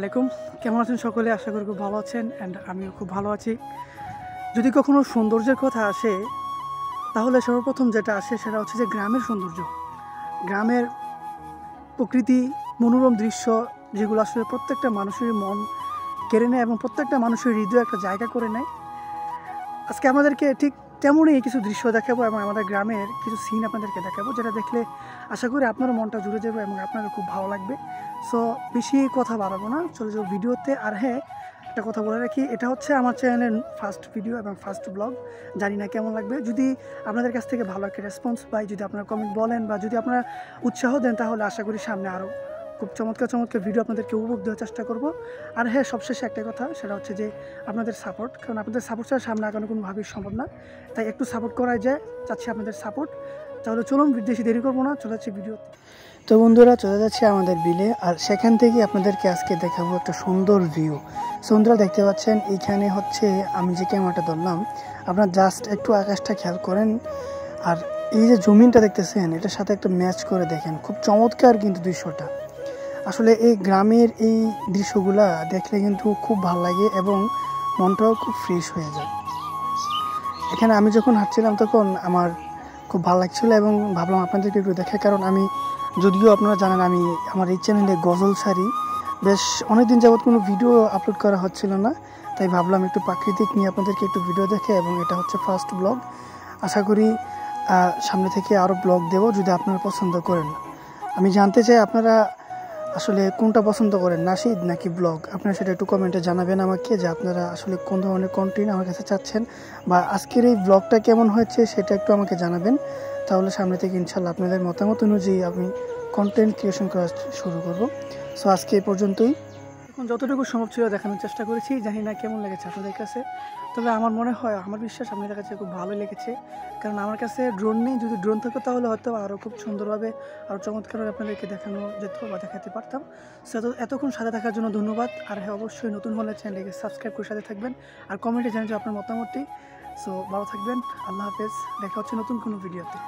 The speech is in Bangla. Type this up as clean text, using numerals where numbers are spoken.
আলাইকুম। কেমন আছেন সকলে? আশা করি খুব ভালো আছেন অ্যান্ড আমিও খুব ভালো আছি। যদি কখনো সৌন্দর্যের কথা আসে তাহলে সর্বপ্রথম যেটা আসে সেটা হচ্ছে যে গ্রামের সৌন্দর্য। গ্রামের প্রকৃতি, মনোরম দৃশ্য যেগুলো আসলে প্রত্যেকটা মানুষের মন কেড়ে নেয় এবং প্রত্যেকটা মানুষের হৃদয়ে একটা জায়গা করে নেয়। আজকে আমাদেরকে ঠিক তেমনই কিছু দৃশ্য দেখাবো এবং আমাদের গ্রামের কিছু সিন আপনাদেরকে দেখাবো, যেটা দেখলে আশা করি আপনারও মনটা জুড়ে যাবে এবং আপনারও খুব ভালো লাগবে। সো বেশি কথা বাড়াবো না, চলে যাবো ভিডিওতে। আর হ্যাঁ, একটা কথা বলে রাখি, এটা হচ্ছে আমার চ্যানেলের ফার্স্ট ভিডিও এবং ফার্স্ট ব্লগ। জানি না কেমন লাগবে। যদি আপনাদের কাছ থেকে ভালো একটা রেসপন্স পাই, যদি আপনারা কমেন্ট বলেন বা যদি আপনারা উৎসাহ দেন, তাহলে আশা করি সামনে আরও খুব চমৎকার চমৎকার ভিডিও আপনাদেরকে উপভোগ দেওয়ার চেষ্টা করব। আর হ্যাঁ, সবশেষে একটা কথা, সেটা হচ্ছে যে আপনাদের সাপোর্ট, কারণ আপনাদের সাপোর্ট ছাড়া সামনে আগানো কোনোভাবেই সম্ভব না। তাই একটু সাপোর্ট করা যায়, চাচ্ছি আপনাদের সাপোর্ট। তাহলে চলুন, বেশি দেরি করবো না, চলে যাচ্ছি ভিডিওতে। তো বন্ধুরা, চলে যাচ্ছে আমাদের বিলে, আর সেখান থেকে আপনাদেরকে আজকে দেখাবো একটা সুন্দর ভিউ। সুন্দর দেখতে পাচ্ছেন, এইখানে হচ্ছে আমি যে ক্যামেরাটা ধরলাম, আপনার জাস্ট একটু আকাশটা খেয়াল করেন আর এই যে জমিনটা দেখতেছেন, এটার সাথে একটা ম্যাচ করে দেখেন, খুব চমৎকার কিন্তু দৃশ্যটা। আসলে এই গ্রামের এই দৃশ্যগুলা দেখলে কিন্তু খুব ভালো লাগে এবং মনটাও খুব ফ্রেশ হয়ে যায়। এখানে আমি যখন হাঁটছিলাম তখন আমার খুব ভালো লাগছিল এবং ভাবলাম আপনাদেরকে একটু দেখে, কারণ আমি, যদিও আপনারা জানেন, আমি আমার এই চ্যানেলে গজল ছাড়ি, বেশ অনেকদিন যাবৎ কোনো ভিডিও আপলোড করা হচ্ছিল না, তাই ভাবলাম একটু প্রাকৃতিক নিয়ে আপনাদেরকে একটু ভিডিও দেখে, এবং এটা হচ্ছে ফার্স্ট ব্লগ। আশা করি সামনে থেকে আরও ব্লগ দেব যদি আপনারা পছন্দ করেন। আমি জানতে চাই আপনারা আসলে কোনটা পছন্দ করেন, নাশিদ নাকি ব্লগ? আপনারা সেটা একটু কমেন্টে জানাবেন আমাকে, যে আপনারা আসলে কোন ধরনের কন্টেন্ট আমার কাছে চাচ্ছেন, বা আজকের এই ব্লগটা কেমন হয়েছে সেটা একটু আমাকে জানাবেন। তাহলে সামনে থেকে ইনশাল্লাহ আপনাদের মতামত অনুযায়ী আমি কন্টেন্ট ক্রিয়েশন করা শুরু করব। সো আজকে এই পর্যন্তই। এখন যতটুকু সম্ভব ছিল দেখানোর চেষ্টা করেছি। জানি না কেমন লেগেছে আপনাদের কাছে, তবে আমার মনে হয়, আমার বিশ্বাস আপনাদের কাছে খুব ভালো লেগেছে, কারণ আমার কাছে ড্রোন নেই। যদি ড্রোন থাকতো তাহলে হয়তো আরও খুব সুন্দরভাবে, আরও চমৎকারভাবে আপনাদেরকে দেখানো যেত বা দেখাতে পারতাম। সো এতক্ষণ সাথে থাকার জন্য ধন্যবাদ। আর হ্যাঁ, অবশ্যই নতুন হলে চ্যানেলটিকে সাবস্ক্রাইব করে সাথে থাকবেন আর কমেন্টে জানান যে আপনার মতামতটি। সো ভালো থাকবেন, আল্লাহ হাফেজ, দেখা হচ্ছে নতুন কোনো ভিডিওতে।